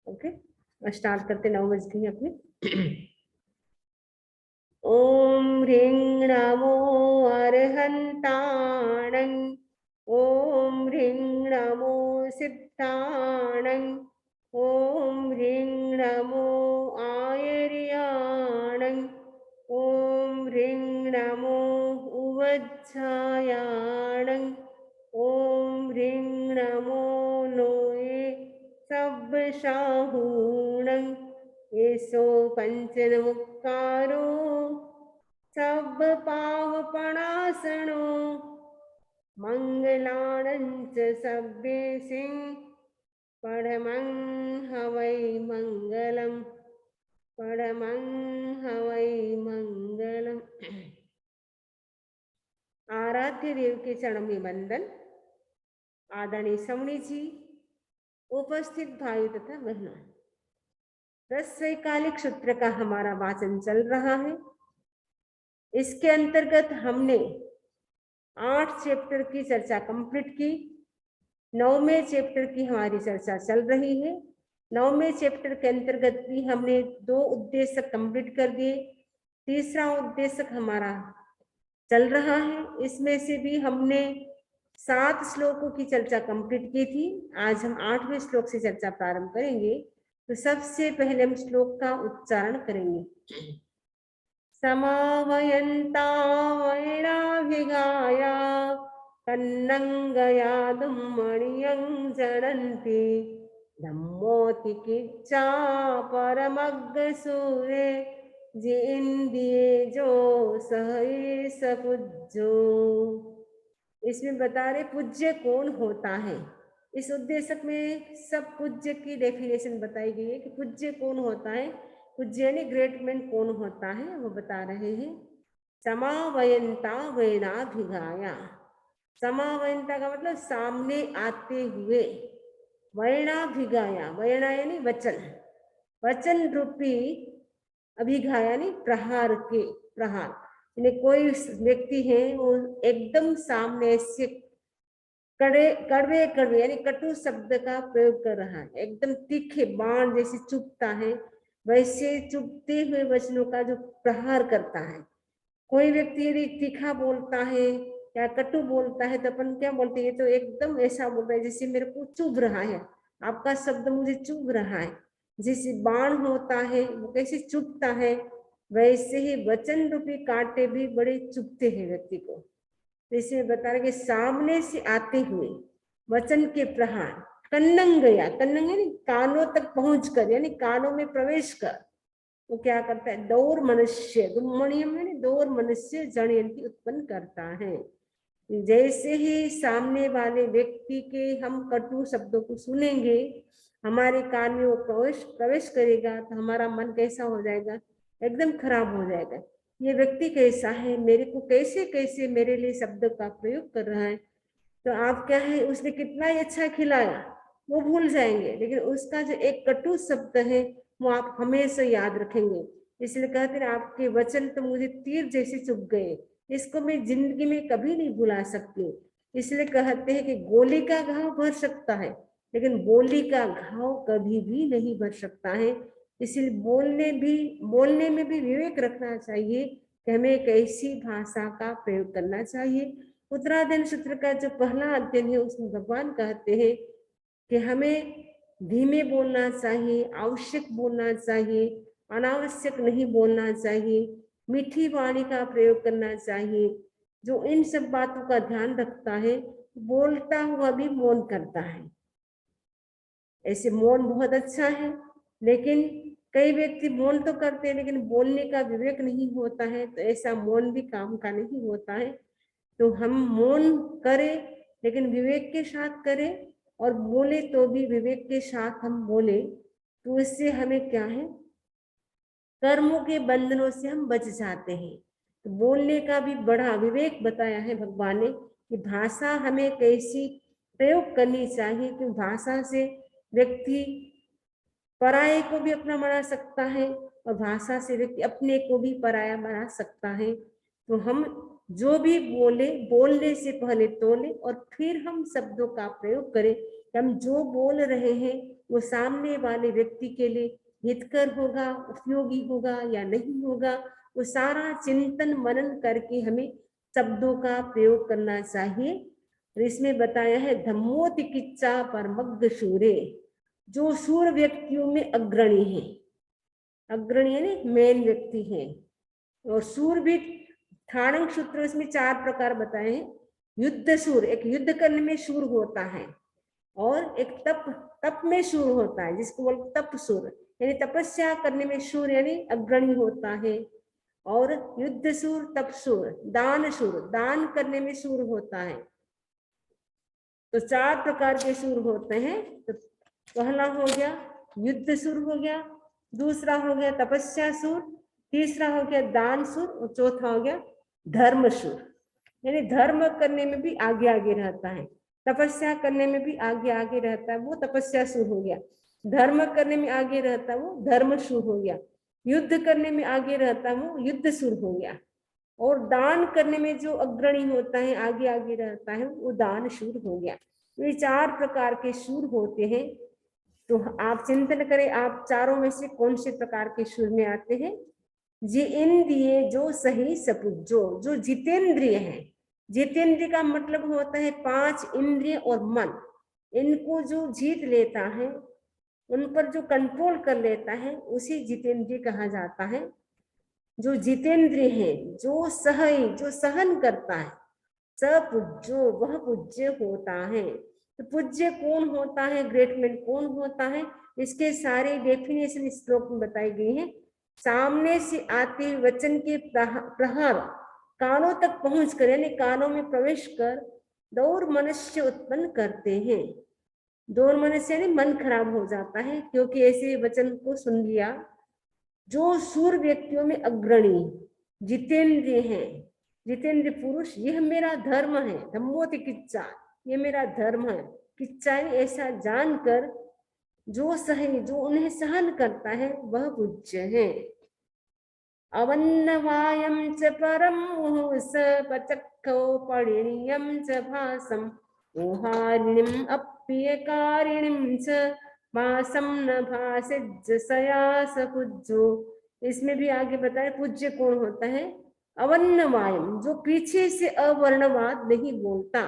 Okay, start करते 9 बज गई अपने। ओम ह्रीं नमो अर्हन्ताणं, ओम ह्रीं नमो सिद्धाणं, ओम ह्रीं नमो आयर्याणं, ओम ह्रीं नमो उवज्झायाणं, ओम ह्रीं नमो लोये सब्बशाहूणं, येसो पंचनमुक्तारो सब पावपणासनो, मंगलाणं च सभ्येसिं परमं हवै मंगलम्, परमं हवै मंगलम्। आराध्य देव के चरणों में वंदन। आदरणीय समणी जी, उपस्थित भाई तथा बहनों, रसवैकालिक सूत्र का हमारा वाचन चल रहा है। इसके अंतर्गत हमने 8 चैप्टर की चर्चा कंप्लीट की। 9वें चैप्टर की हमारी चर्चा चल रही है। 9वें चैप्टर के अंतर्गत भी हमने 2 उद्देश्य कंप्लीट कर दिए। तीसरा उद्देश्य हमारा चल रहा है। इसमें से भी हमने 7 श्लोकों की चर्चा कंप्लीट की थी। आज हम 8वें श्लोक से चर्चा प्रारंभ करेंगे। तो सबसे पहले हम श्लोक का उच्चारण करेंगे। समावयन्ता वैराभिगाया कन्नंगयादुं मणियं जनन्ति, धम्मोति किच्चा परमग्गसूरे जिन्दिये जो सहये सपूज्यो। इसमें बता रहे पूज्य कौन होता है। इस उद्देश्य में सब पूज्य की डेफिनेशन बताई गई है कि पूज्य कौन होता है। पूज्य यानी ग्रेट मैन कौन होता है वो बता रहे हैं। समावयंता वैराभिगाया, समावयंता का मतलब सामने आते हुए, वैराभिगाया, वैरा यानी वचन, वचन रूपी, अभिघाया यानी प्रहार के, प्रहार यानी कोई व्यक्ति है वो एकदम सामने से कड़वे कड़वे यानी कटु शब्द का प्रयोग कर रहा है। एकदम तीखे बाण जैसे चुभता है वैसे चुभते हुए वचनों का जो प्रहार करता है। कोई व्यक्ति यदि तीखा बोलता है या कटु बोलता है तो अपन क्या बोलते हैं, तो एकदम ऐसा बोल रहा है जैसे मेरे को चुभ रहा है, आपका शब्द मुझे चुभ रहा है। जैसे बाण होता है वो कैसे चुभता है, वैसे ही वचन रूपी कांटे भी बड़े चुभते हैं व्यक्ति को। तो इसमें बता रहे कि सामने से आते हुए वचन के प्रहार, कन्नंग गया, कन्नंग यानी कानों तक पहुंच कर, यानी कानों में प्रवेश कर वो क्या करता है, दौर मनुष्य, दुम्मणियम यानी दौर मनुष्य जनयंती उत्पन्न करता है। जैसे ही सामने वाले व्यक्ति के हम कटु शब्दों को सुनेंगे, हमारे कान में वो प्रवेश करेगा तो हमारा मन कैसा हो जाएगा, एकदम खराब हो जाएगा। ये व्यक्ति कैसा है, मेरे को कैसे कैसे मेरे लिए शब्द का प्रयोग कर रहा है, तो आप क्या है, उसने कितना ही अच्छा खिलाया वो भूल जाएंगे, लेकिन उसका जो एक कटु शब्द है वो आप हमेशा याद रखेंगे। इसलिए कहते हैं आपके वचन तो मुझे तीर जैसे चुभ गए, इसको मैं जिंदगी में कभी नहीं भुला सकती। इसलिए कहते हैं कि गोली का घाव भर सकता है लेकिन बोली का घाव कभी भी नहीं भर सकता है। इसलिए बोलने में भी विवेक रखना चाहिए कि हमें कैसी भाषा का प्रयोग करना चाहिए। उत्तराधीन सूत्र का जो पहला अध्ययन है उसमें भगवान कहते हैं कि हमें धीमे बोलना चाहिए, आवश्यक बोलना चाहिए, अनावश्यक नहीं बोलना चाहिए, मीठी वाणी का प्रयोग करना चाहिए। जो इन सब बातों का ध्यान रखता है बोलता हुआ भी मौन करता है। ऐसे मौन बहुत अच्छा है, लेकिन कई व्यक्ति मौन तो करते हैं लेकिन बोलने का विवेक नहीं होता है, तो ऐसा मौन भी काम का नहीं होता है। तो हम मौन करें लेकिन विवेक के साथ करें, और बोले तो भी विवेक के साथ हम बोले, तो इससे हमें क्या है, कर्मों के बंधनों से हम बच जाते हैं। तो बोलने का भी बड़ा विवेक बताया है भगवान ने कि भाषा हमें कैसी प्रयोग करनी चाहिए, कि भाषा से व्यक्ति पराये को भी अपना बना सकता है और भाषा से व्यक्ति अपने को भी पराया बना सकता है। तो हम जो भी बोले, बोलने से पहले तोले और फिर हम शब्दों का प्रयोग करें कि हम जो बोल रहे हैं वो सामने वाले व्यक्ति के लिए हितकर होगा, उपयोगी होगा या नहीं होगा, वो सारा चिंतन मनन करके हमें शब्दों का प्रयोग करना चाहिए। और इसमें बताया है धम्मोतिकिच्चा परमग्ध शूरे, जो शूर व्यक्तियों में अग्रणी है, अग्रणी यानी मेन व्यक्ति है। और शूर भी ठाणंग सूत्र इसमें 4 प्रकार बताए हैं। युद्ध शूर, एक युद्ध करने में शूर होता है, और एक तप में शूर होता है जिसको बोलते तप शूर, यानी तपस्या करने में शूर यानी अग्रणी होता है। और युद्ध शूर, तप शूर, दान शूर, दान करने में शूर होता है। तो 4 प्रकार के शूर होते हैं। तो पहला हो गया युद्ध शूर हो गया, दूसरा हो गया तपस्या शूर, तीसरा हो गया दान शूर, और चौथा हो गया धर्म शूर, यानी धर्म करने में भी आगे आगे रहता है, तपस्या करने में भी आगे आगे रहता है, वो तपस्या शूर हो गया। धर्म करने में आगे रहता है, वो धर्म शूर हो गया। युद्ध करने में आगे रहता है, वो युद्ध शूर हो गया। और दान करने में जो अग्रणी होता है, आगे आगे रहता है, वो दान शूर हो गया। ये 4 प्रकार के शूर होते हैं। तो आप चिंतन करें, आप चारों में से कौन से प्रकार के शूर में आते हैं। जितेंद्रिय जो सही सपुजो, जो जितेंद्रिय है, जितेंद्रिय का मतलब होता है 5 इंद्रिय और मन, इनको जो जीत लेता है, उन पर जो कंट्रोल कर लेता है, उसी जितेंद्रिय कहा जाता है। जो जितेंद्रिय है, जो सही, जो सहन करता है, सपूज्यो, वह पूज्य होता है। तो पूज्य कौन होता है, ग्रेट मैन कौन होता है, इसके सारे डेफिनेशन इस श्लोक में बताई गई है। सामने से आते वचन के प्रहार कानों तक पहुंच कर, यानी कानों में प्रवेश कर दौर मनुष्य उत्पन्न करते हैं। दौर मनुष्य यानी मन खराब हो जाता है, क्योंकि ऐसे वचन को सुन लिया। जो सूर व्यक्तियों में अग्रणी जितेंद्रिय है, जितेंद्र पुरुष, यह मेरा धर्म है, धम्मोति किच्चा, ये मेरा धर्म है। किच्चा ऐसा जानकर जो सही, जो उन्हें सहन करता है, वह पूज्य है। अवन्नवायं च परम मुहुस पचक्खो परिणीयं च भासम ओहारिणीं अप्रियकारिणीं च मासम न भासिज्ज सयास पूज्यो। इसमें भी आगे बताए पूज्य कौन होता है। अवन्नवायम, जो पीछे से अवर्णवाद नहीं बोलता।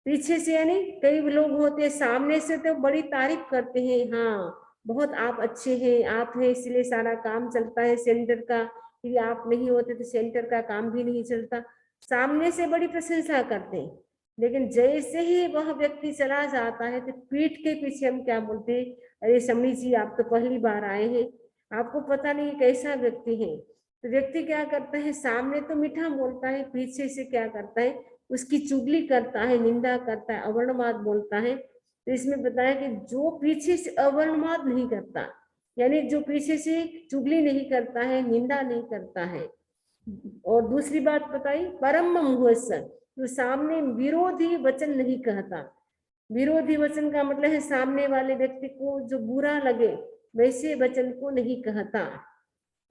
पीछे से यानी कई लोग होते हैं, सामने से तो बड़ी तारीफ करते हैं, हाँ बहुत आप अच्छे हैं, आप हैं इसलिए सारा काम चलता है सेंटर का, यदि आप नहीं होते तो सेंटर का काम भी नहीं चलता। सामने से बड़ी प्रशंसा करते हैं, लेकिन जैसे ही वह व्यक्ति चला जाता है तो पीठ के पीछे हम क्या बोलते हैं, अरे शमी जी आप तो पहली बार आए हैं, आपको पता नहीं कैसा व्यक्ति है। तो व्यक्ति क्या करता है, सामने तो मीठा बोलता है, पीछे से क्या करता है, उसकी चुगली करता है, निंदा करता है, अवर्णवाद बोलता है। तो इसमें बताया कि जो पीछे से अवर्णवाद नहीं करता, यानी जो पीछे से चुगली नहीं करता है, निंदा नहीं करता है। और दूसरी बात बताई परम मुहुस, जो सामने विरोधी वचन नहीं कहता। विरोधी वचन का मतलब है सामने वाले व्यक्ति को जो बुरा लगे वैसे वचन को नहीं कहता।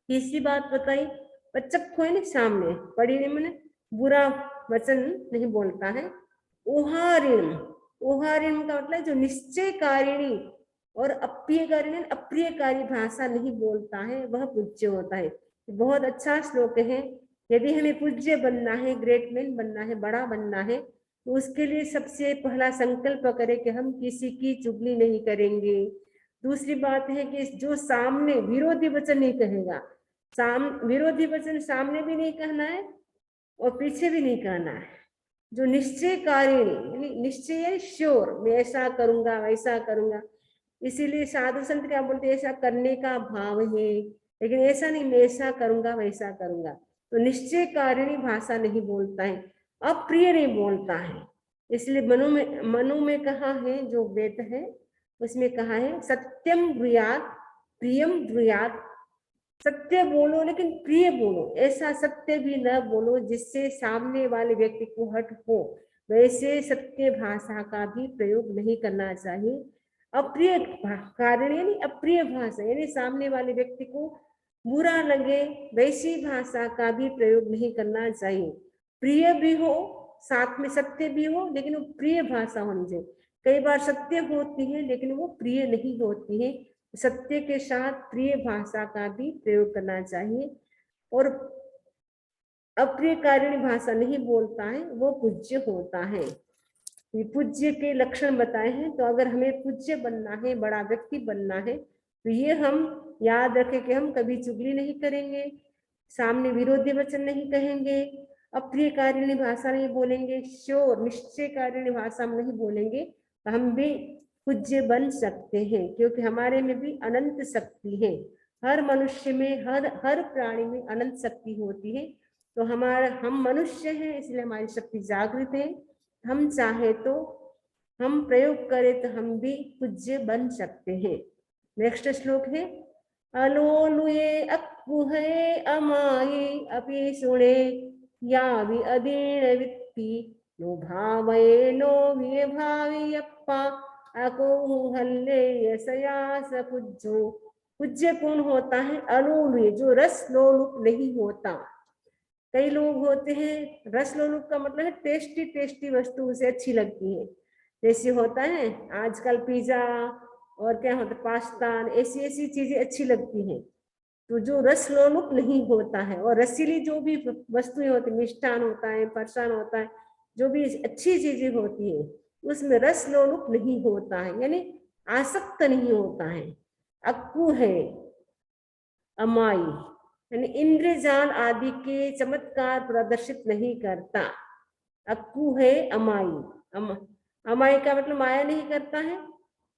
तीसरी बात बताई पचक्खो है ना, सामने पड़ी मैंने बुरा वचन नहीं बोलता है। ओहारिण, ओहारिण का मतलब जो निश्चयकारिणी और अप्रियकारिणी, अप्रियकारी भाषा नहीं बोलता है, वह पूज्य होता है। बहुत अच्छा श्लोक है। यदि हमें पूज्य बनना है, ग्रेट मैन बनना है, बड़ा बनना है, तो उसके लिए सबसे पहला संकल्प करें कि हम किसी की चुगली नहीं करेंगे। दूसरी बात है कि जो सामने विरोधी वचन नहीं कहेगा, विरोधी वचन सामने भी नहीं कहना है और पीछे भी नहीं कहना है। जो निश्चयकारिणी, निश्चय श्योर, मैं ऐसा करूंगा वैसा करूंगा, इसीलिए साधु संत क्या बोलते हैं, ऐसा करने का भाव है, लेकिन ऐसा नहीं मैं ऐसा करूंगा वैसा करूंगा। तो निश्चयकारिणी भाषा नहीं बोलता है, अप्रिय नहीं बोलता है। इसलिए मनु में कहा है, जो वेद है उसमें कहा है सत्यम ब्रूयात प्रियम ब्रूयात, सत्य बोलो लेकिन प्रिय बोलो, ऐसा सत्य भी न बोलो जिससे सामने वाले व्यक्ति को हर्ट हो, वैसे सत्य भाषा का भी प्रयोग नहीं करना चाहिए। अप्रिय कारण यानी अप्रिय भाषा, यानी सामने वाले व्यक्ति को बुरा लगे वैसी भाषा का भी प्रयोग नहीं करना चाहिए। प्रिय भी हो, साथ में सत्य भी हो, लेकिन वो प्रिय भाषा होनी चाहिए। कई बार सत्य होती है लेकिन वो प्रिय नहीं होती है। सत्य के साथ प्रिय भाषा का भी प्रयोग करना चाहिए। और अप्रियकारिणी भाषा नहीं बोलता है वो पूज्य होता है। ये पूज्य के लक्षण बताए हैं। तो अगर हमें पूज्य बनना है, बड़ा व्यक्ति बनना है, तो ये हम याद रखें कि हम कभी चुगली नहीं करेंगे, सामने विरोधी वचन नहीं कहेंगे, अप्रियकारिणी भाषा नहीं बोलेंगे, श्योर निश्चयकारिणी भाषा में नहीं बोलेंगे, तो हम भी पूज्य बन सकते हैं। क्योंकि हमारे में भी अनंत शक्ति है। हर मनुष्य में, हर प्राणी में अनंत शक्ति होती है। तो हम मनुष्य हैं इसलिए हमारी शक्ति जागृत है। हम चाहे तो हम प्रयोग करें तो हम भी पूज्य बन सकते हैं। नेक्स्ट श्लोक है अलोलुये अक्कुहे अमाये अपि सुने या वि अदीन वित्ति नो भावये नो विये भावियप्पा अको हल्ले यसया सपूज्यो। पूज्य कौन होता है? अलोलुये, जो रस लोलुप नहीं होता। कई लोग होते हैं रस लोलुप का मतलब है टेस्टी टेस्टी वस्तु उसे अच्छी लगती है। जैसे होता है आजकल पिज्जा और क्या होता है पास्ता, ऐसी ऐसी चीजें अच्छी लगती हैं। तो जो रस लोलुप नहीं होता है, और रसीली जो भी वस्तुएं होती, मिष्ठान होता है, फरसान होता है, जो भी अच्छी चीजें होती है उसमें रस लोलुप नहीं होता है, यानी आसक्त नहीं होता है। अक्कू है अमाई, यानी इंद्रजाल आदि के चमत्कार प्रदर्शित नहीं करता। अक्कू है अमाई, अमाई का मतलब माया नहीं करता है,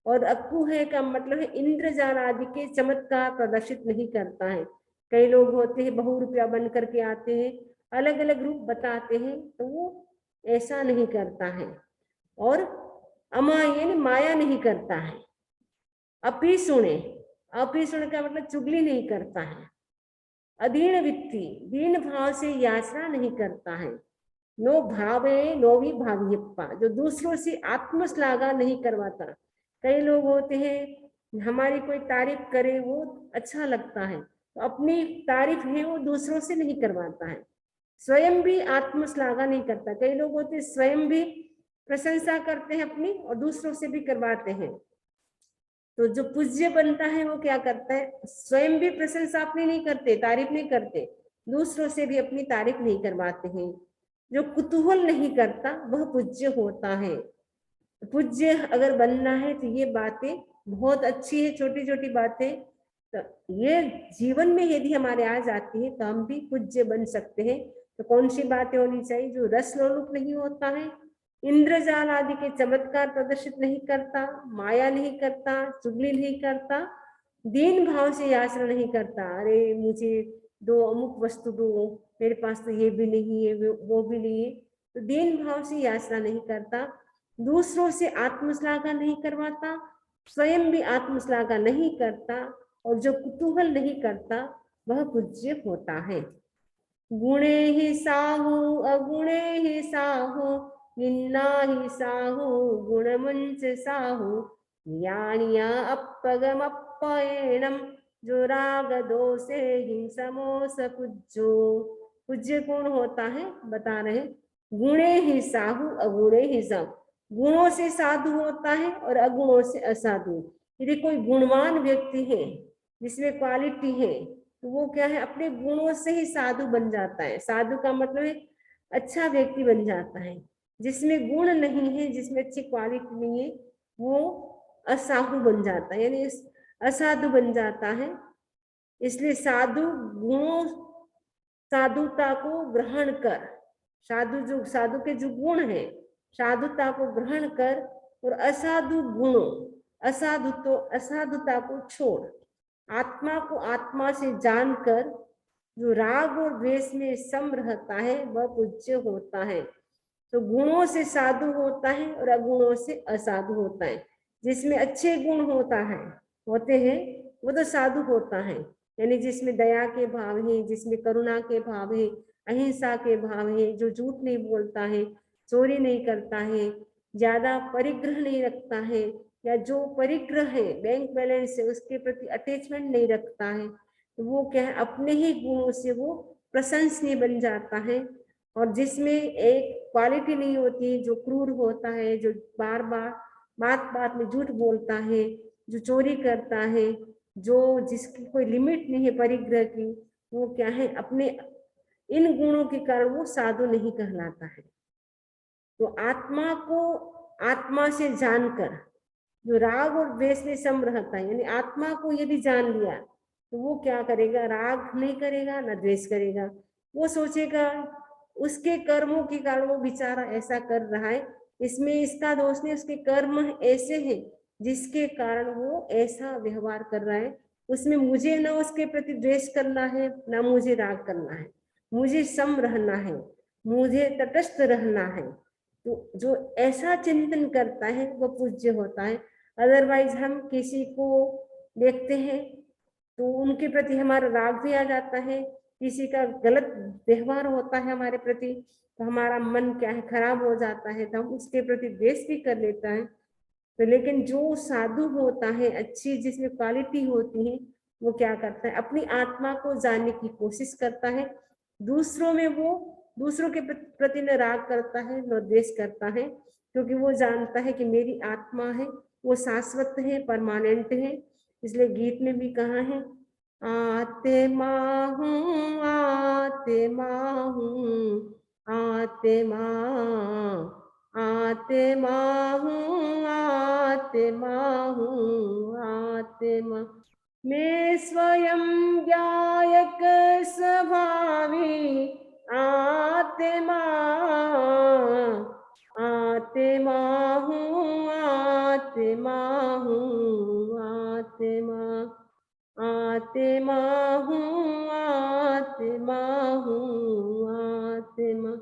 और अक्कू है का मतलब है इंद्रजाल आदि के चमत्कार प्रदर्शित नहीं करता है। कई लोग होते हैं बहुरूपिया बन करके आते हैं, अलग अलग रूप बताते हैं, तो वो ऐसा नहीं करता है। और अमाई यानी माया नहीं करता है। अपी सुने, अपी सुने का मतलब चुगली नहीं करता है। अधीन वित्ती, दीन भाव से याचना नहीं करता है। नो भावे नो भी भाव्यप्पा, जो दूसरों से आत्मश्लाघा नहीं करवाता। कई लोग होते हैं हमारी कोई तारीफ करे वो अच्छा लगता है, तो अपनी तारीफ है वो दूसरों से नहीं करवाता है। स्वयं भी आत्मश्लाघा नहीं करता। कई लोग होते हैं स्वयं भी प्रशंसा करते हैं अपनी और दूसरों से भी करवाते हैं। तो जो पूज्य बनता है वो क्या करता है? स्वयं भी प्रशंसा अपनी नहीं करते, तारीफ नहीं करते, दूसरों से भी अपनी तारीफ नहीं करवाते हैं। जो कुतूहल नहीं करता वह पूज्य होता है। पूज्य अगर बनना है तो ये बातें बहुत अच्छी है, छोटी छोटी बातें, तो ये जीवन में यदि हमारे आ जाती है तो हम भी पूज्य बन सकते हैं। तो कौन सी बातें होनी चाहिए? जो रस लोलुप नहीं होता है, इंद्रजाल आदि के चमत्कार प्रदर्शित नहीं करता, माया नहीं करता, चुगली नहीं करता, दीन भाव से याचना नहीं करता, अरे मुझे दो अमुक वस्तु दो, मेरे पास तो ये भी नहीं है वो भी नहीं है, तो दीन भाव से याचना नहीं करता, दूसरों से आत्मश्लाघा नहीं करवाता, स्वयं भी आत्मश्लाघा नहीं करता, और जो कुतूहल नहीं करता वह पूज्य होता है। गुणे ही साहु अगुणे ही साहु निन्ना ही साहु गुणमंच साहु ज्ञानिया अपगम अपयणम जो राग दोषे हिंसमोस पूज्यो। पूज्य कौन होता है बता रहे? गुणे ही साहु अगुणे ही साहु, गुणों से साधु होता है और अगुणों से असाधु। यदि कोई गुणवान व्यक्ति है जिसमें क्वालिटी है तो वो क्या है अपने गुणों से ही साधु बन जाता है। साधु का मतलब है अच्छा व्यक्ति बन जाता है। जिसमें गुण नहीं है, जिसमें अच्छी क्वालिटी नहीं है, वो असाधु बन जाता है, यानी असाधु बन जाता है। इसलिए साधु गुणों, साधुता को ग्रहण कर, साधु के जो गुण है साधुता को ग्रहण कर, और असाधु गुणों, असाधुता को छोड़, आत्मा को आत्मा से जानकर जो राग और द्वेष में सम रहता है वह पूज्य होता है। तो गुणों से साधु होता है और अगुणों से असाधु होता है। जिसमें अच्छे गुण होते हैं वो तो साधु होता है, यानी जिसमें दया के भाव है, जिसमें करुणा के भाव है, अहिंसा के भाव है, जो झूठ नहीं बोलता है, चोरी नहीं करता है, ज्यादा परिग्रह नहीं रखता है, या जो परिग्रह है बैंक बैलेंस है उसके प्रति अटैचमेंट नहीं रखता है, तो वो क्या है अपने ही गुणों से वो प्रशंसनीय बन जाता है। और जिसमें एक क्वालिटी नहीं होती, जो क्रूर होता है, जो बार बार बात बात में झूठ बोलता है, जो चोरी करता है, जो जिसकी कोई लिमिट नहीं है परिग्रह की, वो क्या है, अपने इन गुणों के कारण वो साधु नहीं कहलाता है। तो आत्मा को आत्मा से जानकर जो राग और द्वेष में सम रहता है, यानी आत्मा को यदि जान लिया तो वो क्या करेगा, राग नहीं करेगा ना द्वेष करेगा। वो सोचेगा उसके कर्मों के कारण वो बेचारा ऐसा कर रहा है, इसमें इसका दोष नहीं, उसके कर्म ऐसे हैं जिसके कारण वो ऐसा व्यवहार कर रहा है। उसमें मुझे ना उसके प्रति द्वेष करना है ना मुझे राग करना है, मुझे सम रहना है, मुझे तटस्थ रहना है। तो जो ऐसा चिंतन करता है वो पूज्य होता है। अदरवाइज हम किसी को देखते हैं तो उनके प्रति हमारा राग भी आ जाता है, किसी का गलत व्यवहार होता है हमारे प्रति तो हमारा मन क्या है, खराब हो जाता है, तो हम उसके प्रति द्वेष भी कर लेता है। तो लेकिन जो साधु होता है, अच्छी जिसमें क्वालिटी होती है, वो क्या करता है, अपनी आत्मा को जानने की कोशिश करता है। दूसरों में वो दूसरों के प्रति न राग करता है न द्वेष करता है, क्योंकि वो जानता है कि मेरी आत्मा है वो शाश्वत है, परमानेंट है। इसलिए गीत में भी कहा है, आत्मा हूँ आत्मा हूँ आत्मा आत्मा हूँ आत्मा हूँ आत्मा। मैं स्वयं गायक स्वभावी आत्मा आत्मा हूँ आत्मा हूँ आत्मा आत्मा हूँ आत्मा हूँ आत्मा।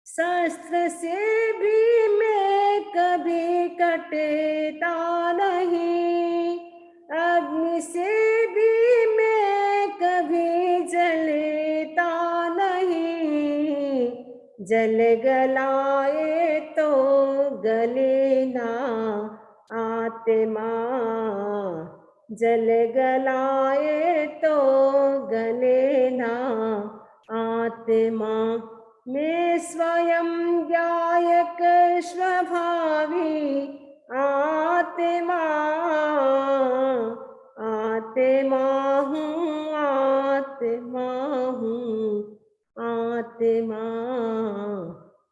शास्त्र से भी मैं कभी कटता नहीं, अग्नि से भी मैं कभी जलता नहीं। जल गलाए तो गले ना आत्मा, जल गलाए तो गले ना आत्मा। मैं स्वयं गायक स्वभावी आत्मा आत्मा हूँ आत्मा हूँ आत्मा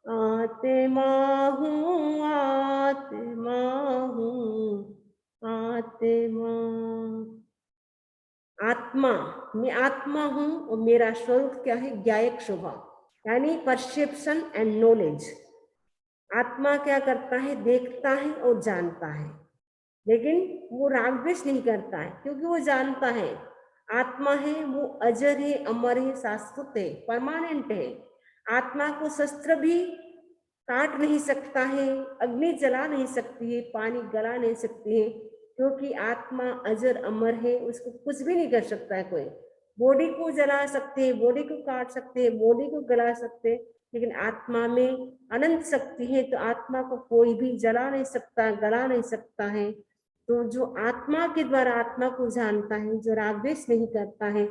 आत्मा हूँ आत्मा हूँ आत्मा। आत्मा, मैं आत्मा हूँ और मेरा स्वरूप क्या है, ज्ञायक स्वभाव, यानी परसेप्शन एंड नॉलेज। आत्मा क्या करता है, देखता है और जानता है, लेकिन वो राग द्वेष नहीं करता है, क्योंकि वो जानता है आत्मा है वो अजर है, अमर है, शाश्वत है, परमानेंट है। आत्मा को शस्त्र भी काट नहीं सकता है, अग्नि जला नहीं सकती है, पानी गला नहीं सकती है, क्योंकि आत्मा अजर अमर है, उसको कुछ भी नहीं कर सकता है कोई। बॉडी को जला सकते हैं, बॉडी को काट सकते हैं, बॉडी को गला सकते हैं, लेकिन आत्मा में अनंत शक्ति है, तो आत्मा को कोई भी जला नहीं सकता, गला नहीं सकता है। तो जो आत्मा के द्वारा आत्मा को जानता है, जो राग द्वेष नहीं करता है,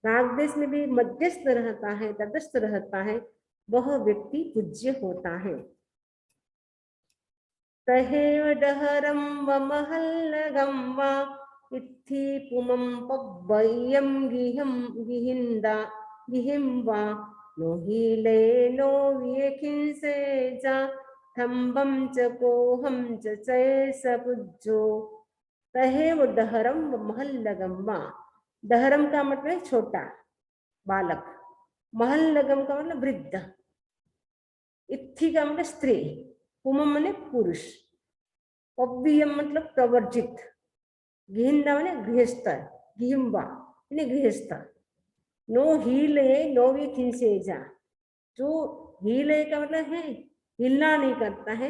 राग द्वेष में भी मध्यस्थ रहता है, तटस्थ रहता है, वह व्यक्ति पूज्य होता है। तहेव डहरं व महल्लगं वा इत्थि पुमं पब्बय्यं गिहिं वा नो हीले नो व्यखिंसे जा थम्बं च कोहं च चैस पुज्जो। तहेव डहरं व महल्लगं वा, डहरम का मतलब है छोटा बालक, महल्लगम का मतलब वृद्ध, इत्थि का मतलब स्त्री, पुमम माने पुरुष, पव्यम मतलब प्रवर्जित, गिहिंदा माने गृहस्थ, गिहिंबा माने गृहस्थ, नो हीले नो भी खिंसेजा, जो हीले का मतलब है हिलना नहीं करता है,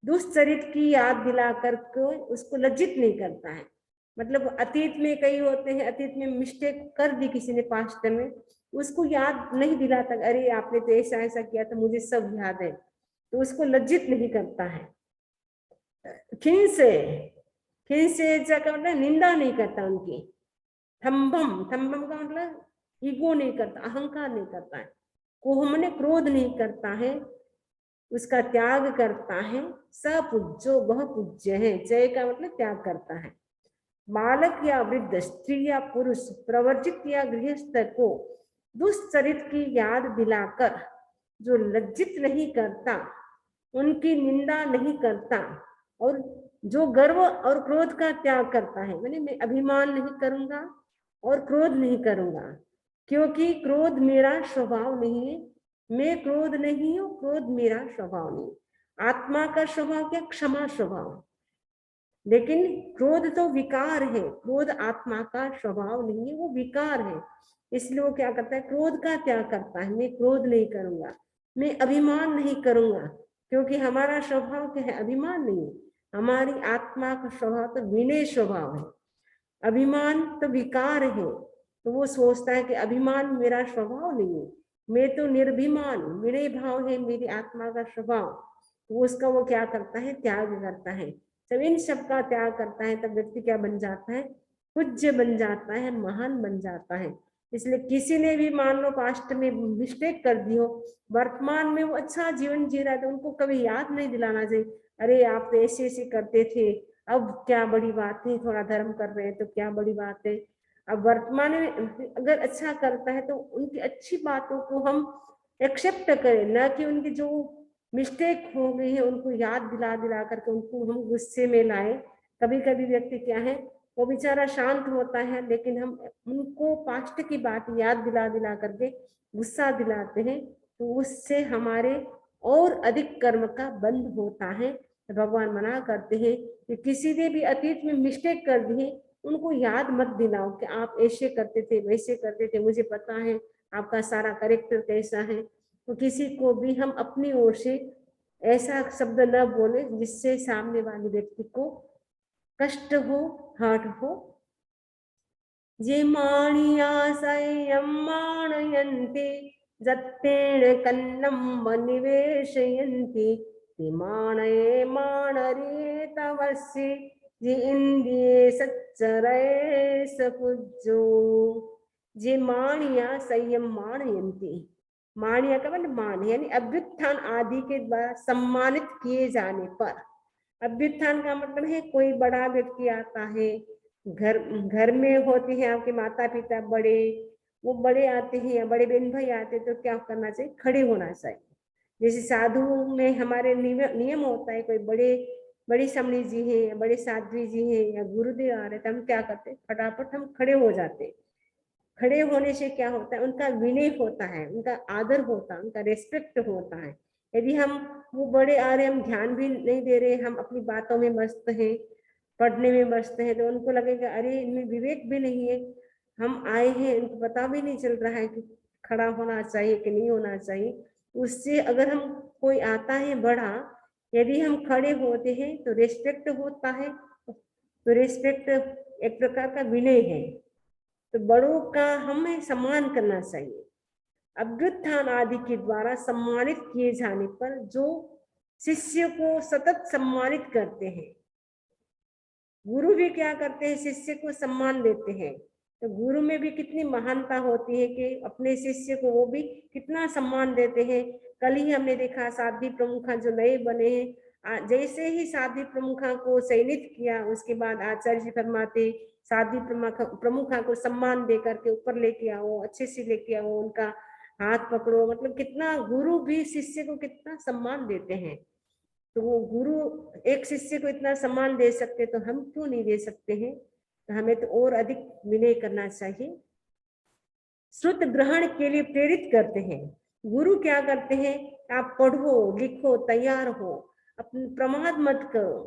दुष्चरित की याद दिला करके उसको लज्जित नहीं करता है। मतलब अतीत में कई होते हैं, अतीत में मिस्टेक कर दी किसी ने पास्ट में, उसको याद नहीं दिलाता, अरे आपने तो ऐसा ऐसा किया था, मुझे सब याद है, तो उसको लज्जित नहीं करता है। खिंसे, खिंसे का मतलब निंदा नहीं करता उनकी। थम्बम, थम्बम का मतलब ईगो नहीं करता, अहंकार नहीं करता है। कोह मने क्रोध नहीं करता है, उसका त्याग करता है। स पूज्यो, वह पूज्य है। जय का मतलब त्याग करता है। बालक या वृद्ध, स्त्री या पुरुष, प्रवर्जित या गृहस्थ को दुष्चरित की याद दिलाकर जो लज्जित नहीं करता, उनकी निंदा नहीं करता, और जो गर्व और क्रोध का त्याग करता है, मैंने मैं अभिमान नहीं करूंगा और क्रोध नहीं करूंगा, क्योंकि क्रोध मेरा स्वभाव नहीं है। मैं क्रोध नहीं हूं, क्रोध मेरा स्वभाव नहीं। आत्मा का स्वभाव क्या? क्षमा स्वभाव। लेकिन क्रोध तो विकार है, क्रोध आत्मा का स्वभाव नहीं है, वो विकार है। इसलिए वो क्या करता है? क्रोध का त्याग करता है। मैं क्रोध नहीं करूंगा, मैं अभिमान नहीं करूंगा, क्योंकि हमारा स्वभाव क्या है? अभिमान नहीं है। हमारी आत्मा का स्वभाव तो विनय स्वभाव है। अभिमान तो विकार है। तो वो सोचता है कि अभिमान मेरा स्वभाव नहीं है, मैं तो निर्भिमान, विनय भाव है मेरी आत्मा का स्वभाव। तो उसका वो क्या करता है? त्याग करता है। जब इन सब का त्याग करता है तब व्यक्ति क्या बन जाता है? पूज्य बन जाता है, महान बन जाता है। इसलिए किसी ने भी मान लो पास्ट में मिस्टेक कर दी हो, वर्तमान में वो अच्छा जीवन जी रहा है, तो उनको कभी याद नहीं दिलाना चाहिए, अरे आप तो ऐसे ऐसे करते थे, अब क्या बड़ी बात है, थोड़ा धर्म कर रहे हैं तो क्या बड़ी बात है। अब वर्तमान में अगर अच्छा करता है तो उनकी अच्छी बातों को हम एक्सेप्ट करें, न कि उनकी जो मिस्टेक हो गई है उनको याद दिला दिला करके उनको हम गुस्से में लाए। कभी कभी व्यक्ति क्या है, वो बेचारा शांत होता है, लेकिन हम उनको पास्ट की बात याद दिला दिला करके गुस्सा दिलाते हैं, तो उससे हमारे और अधिक कर्म का बंध होता है। भगवान मना करते हैं कि किसी ने भी अतीत में मिस्टेक कर दी है, उनको याद मत दिलाओ कि आप ऐसे करते थे, वैसे करते थे, मुझे पता है आपका सारा कैरेक्टर कैसा है। तो किसी को भी हम अपनी ओर से ऐसा शब्द न बोले जिससे सामने वाले व्यक्ति को कष्ट हो, हर्ट हो। ये माणिया संयम माणयन्ति, जत्तेन कन्नम निवेशयन्ति, ते माणये माणरे तवस्य, जे इंद्रिये सच्चरये सपुज्जो। जे माणिया संयम माणयन्ति, माणिया का मतलब मान, यानी अभ्युत्थान आदि के द्वारा सम्मानित किए जाने पर। अभ्युत्थान का मतलब है कोई बड़ा व्यक्ति आता है, घर घर में होती है आपके माता पिता बड़े, वो बड़े आते हैं या बड़े बहन भाई आते हैं, तो क्या करना चाहिए? खड़े होना चाहिए। जैसे साधु में हमारे नियम होता है, कोई बड़ी समणी जी हैं या बड़े साध्वी जी हैं या गुरुदेव आ रहे, तो हम क्या करते हैं? फटाफट हम खड़े हो जाते हैं। खड़े होने से क्या होता है? उनका विनय होता है, उनका आदर होता है, उनका रेस्पेक्ट होता है। यदि हम वो बड़े आ रहे, हम ध्यान भी नहीं दे रहे, हम अपनी बातों में मस्त हैं, पढ़ने में मस्त हैं, तो उनको लगेगा अरे इनमें विवेक भी नहीं है, हम आए हैं इनको पता भी नहीं चल रहा है कि खड़ा होना चाहिए कि नहीं होना चाहिए। उससे अगर हम कोई आता है बड़ा, यदि हम खड़े होते हैं तो रेस्पेक्ट होता है। तो रेस्पेक्ट एक प्रकार का विनय है, तो बड़ों का हमें सम्मान करना चाहिए। अभ्युत्थान आदि के द्वारा सम्मानित किए जाने पर जो शिष्य को सतत सम्मानित करते हैं, गुरु भी क्या करते हैं? शिष्य को सम्मान देते हैं। तो गुरु में भी कितनी महानता होती है कि अपने शिष्य को वो भी कितना सम्मान देते हैं। कल ही हमने देखा साध्वी प्रमुखा जो नए बने हैं, जैसे ही साध्वी प्रमुखा को चयनित किया, उसके बाद आचार्य जी फरमाते साध्वी प्रमुखा को सम्मान दे करके ऊपर लेके आओ, अच्छे से लेके आओ, उनका हाथ पकड़ो। मतलब कितना गुरु भी शिष्य को कितना सम्मान देते हैं। तो वो गुरु एक शिष्य को इतना सम्मान दे सकते, तो हम क्यों नहीं दे सकते हैं? तो हमें तो और अधिक विनय करना चाहिए। श्रुत ग्रहण के लिए प्रेरित करते हैं। गुरु क्या करते हैं? आप पढ़ो, लिखो, तैयार हो, अपने प्रमाद मत करो,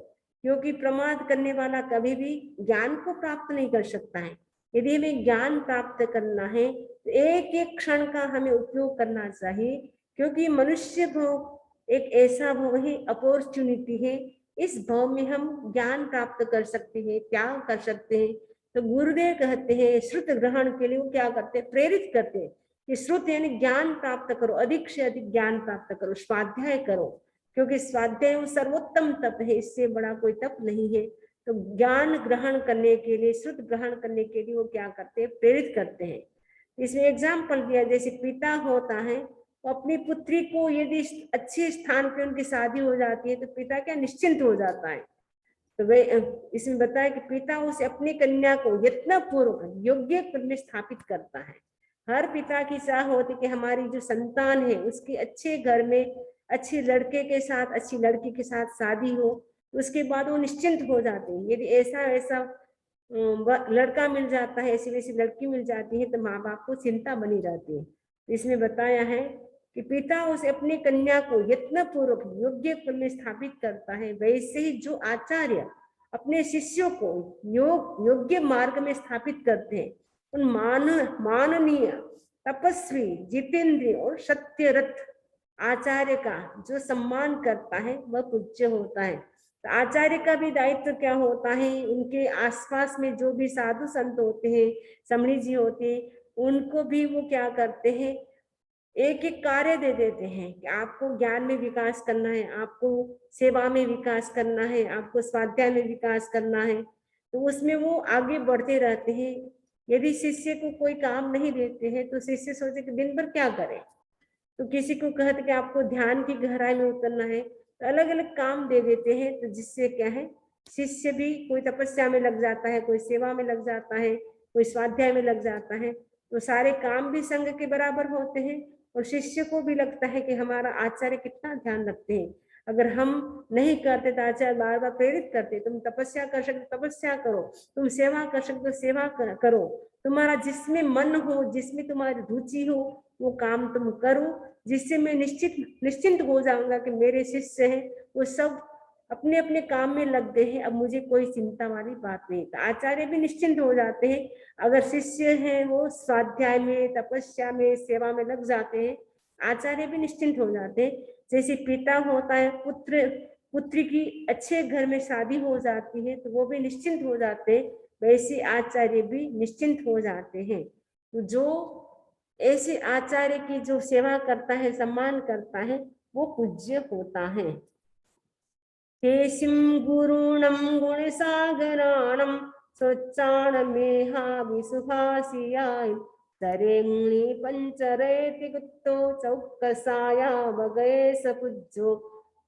क्योंकि प्रमाद करने वाला कभी भी ज्ञान को प्राप्त नहीं कर सकता है। यदि हमें ज्ञान प्राप्त करना है तो एक एक क्षण का हमें उपयोग करना चाहिए, क्योंकि मनुष्य भोग एक ऐसा भव है, अपॉर्चुनिटी है। इस भव में हम ज्ञान प्राप्त कर सकते हैं, त्याग कर सकते हैं। तो गुरुदेव कहते हैं श्रुत ग्रहण के लिए वो क्या करते हैं? प्रेरित करते हैं कि श्रुत यानी ज्ञान प्राप्त करो, अधिक से अधिक ज्ञान प्राप्त करो, स्वाध्याय करो, क्योंकि स्वाध्याय वो सर्वोत्तम तप है, इससे बड़ा कोई तप नहीं है। तो ज्ञान ग्रहण करने के लिए, श्रुत ग्रहण करने के लिए वो क्या करते हैं? प्रेरित करते हैं। इसमें एग्जाम्पल दिया, जैसे पिता होता है वो अपनी पुत्री को यदि अच्छे स्थान पे उनकी शादी हो जाती है तो पिता क्या निश्चिंत हो जाता है। तो वे इसमें बताया कि पिता उसे अपनी कन्या को यत्न पूर्वक योग्य कुल में स्थापित करता है। हर पिता की चाह होती कि हमारी जो संतान है उसकी अच्छे घर में अच्छे लड़के के साथ अच्छी लड़की के साथ शादी हो, उसके बाद वो निश्चिंत हो जाते हैं। यदि ऐसा ऐसा लड़का मिल जाता है, ऐसी वैसी लड़की मिल जाती है तो माँ बाप को चिंता बनी रहती है। इसमें बताया है कि पिता उसे अपनी कन्या को यत्न पूर्वक योग्य कुल में स्थापित करता है, वैसे ही जो आचार्य अपने शिष्यों को योग्य मार्ग में स्थापित करते हैं, उन माननीय तपस्वी जितेंद्रिय और सत्यरथ आचार्य का जो सम्मान करता है वह पूज्य होता है। तो आचार्य का भी दायित्व क्या होता है, उनके आसपास में जो भी साधु संत होते हैं, समणी जी होते हैं, उनको भी वो क्या करते हैं, एक एक कार्य दे देते हैं कि आपको ज्ञान में विकास करना है, आपको सेवा में विकास करना है, आपको स्वाध्याय में विकास करना है। तो उसमें वो आगे बढ़ते रहते हैं। यदि शिष्य को कोई काम नहीं देते हैं तो शिष्य सोचे कि दिन भर क्या करे। तो किसी को कहते कि आपको ध्यान की गहराई में उतरना है तो अलग अलग काम दे देते हैं। तो जिससे क्या है, शिष्य भी कोई तपस्या में लग जाता है, कोई सेवा में लग जाता है, कोई स्वाध्याय में लग जाता है। तो सारे काम भी संग के बराबर होते हैं और शिष्य को भी लगता है कि हमारा आचार्य कितना ध्यान रखते हैं। अगर हम नहीं करते तो आचार्य बार बार प्रेरित करते, तुम तपस्या कर सकते तपस्या करो, तुम सेवा कर सकते सेवा करो, तुम्हारा जिसमें मन हो, जिसमें तुम्हारी रुचि हो वो काम तुम करो, जिससे मैं निश्चिंत हो जाऊंगा कि मेरे शिष्य हैं वो सब अपने अपने काम में लग गए हैं, अब मुझे कोई चिंता वाली बात नहीं। तो आचार्य भी निश्चिंत हो जाते हैं। अगर शिष्य हैं वो स्वाध्याय में तपस्या में सेवा में लग जाते हैं, आचार्य भी निश्चिंत हो जाते हैं। जैसे पिता होता है, पुत्री की अच्छे घर में शादी हो जाती है तो वो भी निश्चिंत हो जाते हैं, वैसे आचार्य भी निश्चिंत हो जाते हैं। तो जो ऐसे आचार्य की जो सेवा करता है, सम्मान करता है, वो पूज्य होता है। केशिं गुरुणं गुणसागराणं स्वच्चाणमेहाभिसुभासियाय तरेङ्नि पंचरेति गुप्तो चौकसाया वगये सपूज्यो।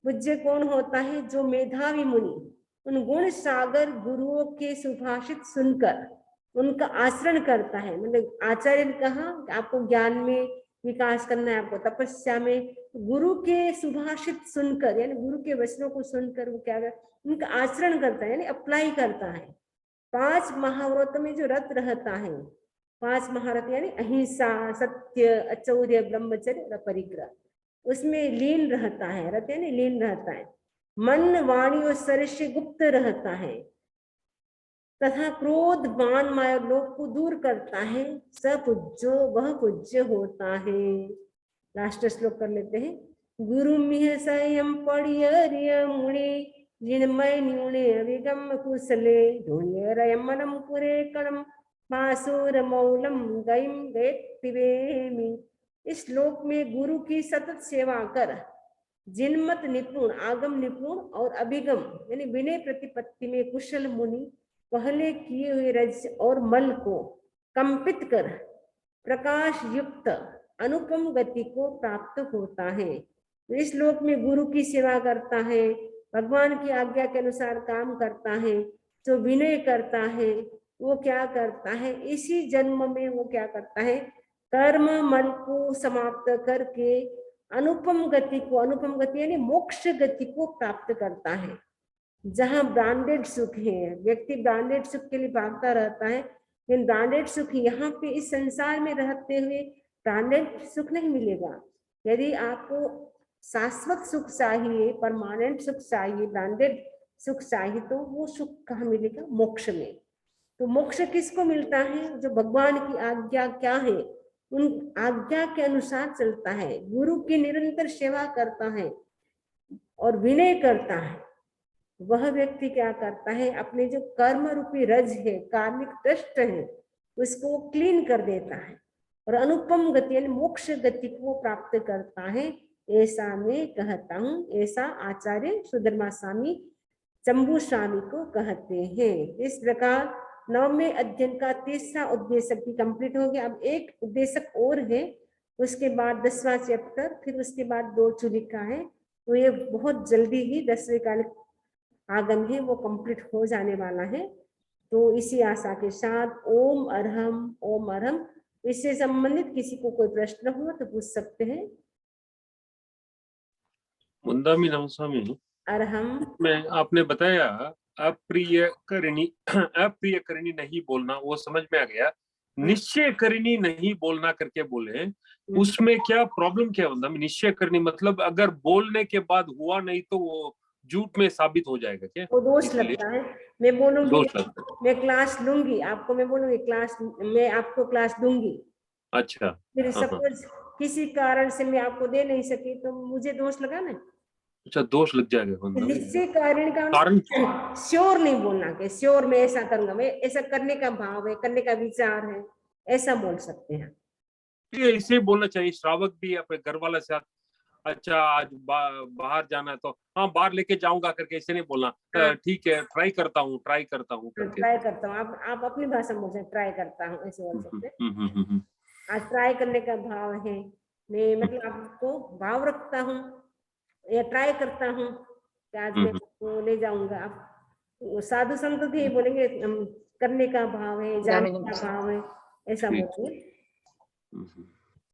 पूज्य कौन होता है? जो मेधावी मुनि उन गुण सागर गुरुओं के सुभाषित सुनकर उनका आचरण करता है। मतलब आचार्य ने कहा कि आपको ज्ञान में विकास करना है, आपको तपस्या में, गुरु के सुभाषित सुनकर यानी गुरु के वचनों को सुनकर वो क्या उनका आचरण करता है यानी अप्लाई करता है। 5 महाव्रत में जो रत रहता है, 5 महाव्रत यानी अहिंसा, सत्य, अचौर्य, ब्रह्मचर्य और परिग्रह, उसमें लीन रहता है। रत यानी लीन रहता है। मन वाणी और शरीर से गुप्त रहता है तथा क्रोध मान माया लोभ को दूर करता है। सपूज्यो वह पूज्य होता है। लास्ट श्लोक कर लेते हैं। गुरु मिह संयम पड़िय मुनि जिनमय न्यूने अभिगम कुशले धुण्य रयमनम पुरे कणम मासूर मौलम गयम गयतिवेमि। इस श्लोक में गुरु की सतत सेवा कर जिनमत निपुण, आगम निपुण और अभिगम यानी विनय प्रतिपत्ति में कुशल मुनि पहले किए हुए रज और मल को कंपित कर प्रकाश युक्त अनुपम गति को प्राप्त होता है। तो इस श्लोक में गुरु की सेवा करता है, भगवान की आज्ञा के अनुसार काम करता है, जो विनय करता है वो क्या करता है, इसी जन्म में वो क्या करता है, कर्म मल को समाप्त करके अनुपम गति को, अनुपम गति यानी मोक्ष गति को प्राप्त करता है। जहां ब्रांडेड सुख है, व्यक्ति ब्रांडेड सुख के लिए भागता रहता है, लेकिन ब्रांडेड सुख यहाँ पे इस संसार में रहते हुए ब्रांडेड सुख नहीं मिलेगा। यदि आपको शाश्वत सुख चाहिए, परमानेंट सुख चाहिए, ब्रांडेड सुख चाहिए, तो वो सुख कहाँ मिलेगा? मोक्ष में। तो मोक्ष किसको मिलता है? जो भगवान की आज्ञा क्या है उन आज्ञा के अनुसार चलता है, गुरु की निरंतर सेवा करता है और विनय करता है, वह व्यक्ति क्या करता है, अपने जो कर्म रूपी रज है, कार्मिक दृष्ट है, उसको क्लीन कर देता है और अनुपम गति यानी मोक्ष गति को प्राप्त करता है। ऐसा मैं कहता हूँ, ऐसा आचार्य सुधर्मा स्वामी चंबू स्वामी को कहते हैं। इस प्रकार 9वें अध्ययन का 3रा उद्देश्य भी कंप्लीट हो गया। अब एक उद्देश्य और है, उसके बाद 10वां चैप्टर, फिर उसके बाद 2 चूलिका है। तो ये बहुत जल्दी ही 10वें कालिक आगम है वो कंप्लीट हो जाने वाला है। तो इसी आशा के साथ ओम अरहम, ओम अरहम। इससे संबंधित किसी को कोई प्रश्न हो तो पूछ सकते हैं। मुंदामी नमस्वामी, अरहम, में आपने बताया अप्रिय करणी अप्रिय करणी नहीं बोलना, वो समझ में आ गया। निश्चय करणी नहीं बोलना करके बोले, उसमें क्या प्रॉब्लम क्या होता है? निश्चय करनी मतलब अगर बोलने के बाद हुआ नहीं तो वो झूठ में साबित हो जाएगा क्या? वो दोष इसलिए लगता है। मैं बोलूंगी दोष लगता मैं क्लास लूंगी, आपको मैं बोलूंगी क्लास, मैं आपको क्लास दूंगी, है। अच्छा, फिर हाँ हाँ, सपोज किसी कारण से मैं आपको दे नहीं सकी तो मुझे दोष लगा ना। अच्छा दोष लग जाएगा तो मतलब निश्चय कारण का कारण। श्योर नहीं बोलना कि श्योर मैं ऐसा करूंगा, मैं ऐसा करने का भाव है, करने का विचार है, ऐसा बोल सकते हैं। ये इसे बोलना चाहिए। श्रावक भी अपने घर वाले से अच्छा आज बाहर जाना है तो हाँ बाहर लेके जाऊंगा करके ऐसे नहीं बोलना। हाँ, ठीक है, ट्राई करता हूँ करके। ट्राई करता हूँ। आप अपनी भाषा में बोल सकते हैं, ट्राई करता हूँ ऐसे बोल सकते हैं। आज ट्राई करने का भाव है, मैं मतलब आपको भाव रखता हूँ या ट्राई करता हूँ कि आज मैं आपको ले जाऊंगा। आप साधु संत तो यही बोलेंगे करने का भाव है, जानने का भाव है, ऐसा ठीक। बोलेंगे।